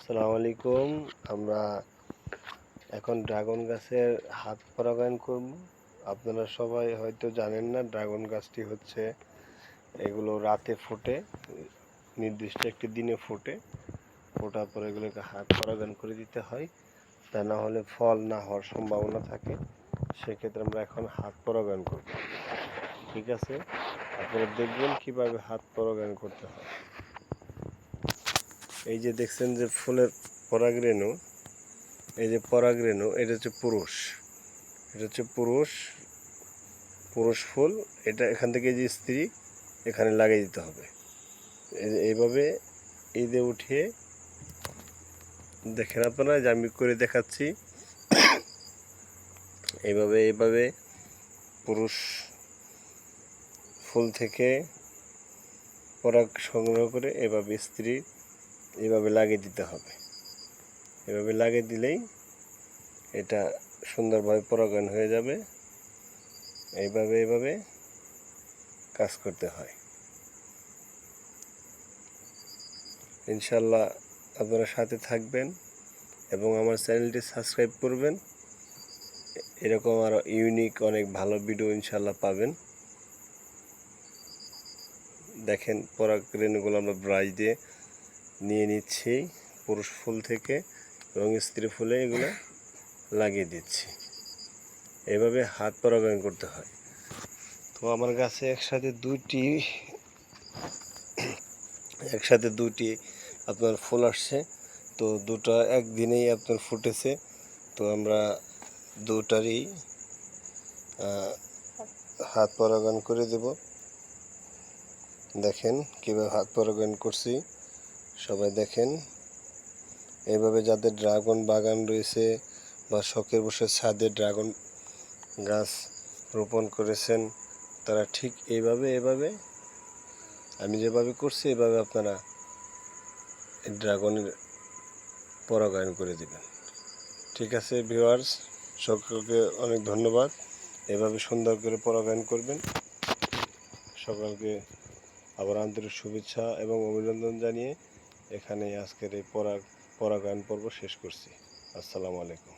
আসসালামু আলাইকুম। আমরা এখন ড্রাগন গাছের হাত পরাগায়ন করব। আপনারা সবাই হয়তো জানেন না, ড্রাগন গাছটি হচ্ছে এগুলো রাতে ফোটে, নির্দিষ্ট একটি দিনে ফোটে। ফোটার পর এগুলোকে হাত পরাগায়ন করে দিতে হয়, তা না হলে ফল না হওয়ার সম্ভাবনা থাকে। সেক্ষেত্রে আমরা এখন হাত পরাগায়ন করব। ঠিক আছে, আপনারা দেখবেন কিভাবে হাত পরাগায়ন করতে হয়। এই যে দেখছেন যে ফুলের পরাগরেণু, এই যে পরাগরেণু, এটা হচ্ছে পুরুষ, এটা হচ্ছে পুরুষ ফুল। এটা এখান থেকে যে স্ত্রী এখানে লাগিয়ে দিতে হবে। এইভাবে এই যে উঠিয়ে দেখেন আপনারা, যে আমি করে দেখাচ্ছি। এইভাবে পুরুষ ফুল থেকে পরাগ সংগ্রহ করে এভাবে স্ত্রী এইভাবে লাগিয়ে দিতে হবে। এভাবে লাগিয়ে দিলেই এটা সুন্দরভাবে পরাগায়ন হয়ে যাবে। এইভাবে কাজ করতে হয়। ইনশাল্লাহ আপনারা সাথে থাকবেন এবং আমার চ্যানেলটি সাবস্ক্রাইব করবেন। এরকম আরও ইউনিক অনেক ভালো ভিডিও ইনশাল্লাহ পাবেন। দেখেন পরাগরেণুগুলো আমরা ব্রাশ দিয়ে নিয়ে নিচ্ছি পুরুষ ফুল থেকে এবং স্ত্রী ফুলে এগুলো লাগিয়ে দিচ্ছি। এভাবে হাত পরাগায়ন করতে হয়। তো আমার গাছে একসাথে দুটি আপনার ফুল আসছে। তো দুটো একদিনেই আপনার ফুটেছে। তো আমরা দুটারই হাত পরাগায়ন করে দেব। দেখেন কীভাবে হাত পরাগায়ন করছি, সবাই দেখেন। এইভাবে যাদের ড্রাগন বাগান রয়েছে বা শখের বসে ছাদে ড্রাগন গাছ রোপণ করেছেন, তারা ঠিক এইভাবে আমি যেভাবে করছি এভাবে আপনারা ড্রাগনের পরাগায়ন করে দেবেন। ঠিক আছে ভিউয়ার্স, সকলকে অনেক ধন্যবাদ। এভাবে সুন্দর করে পরাগায়ন করবেন। সকলকে আবার আন্তরিক শুভেচ্ছা এবং অভিনন্দন জানিয়ে এখানে আজকের এই পরাগায়ন পর্ব শেষ করছি। আসসালামু আলাইকুম।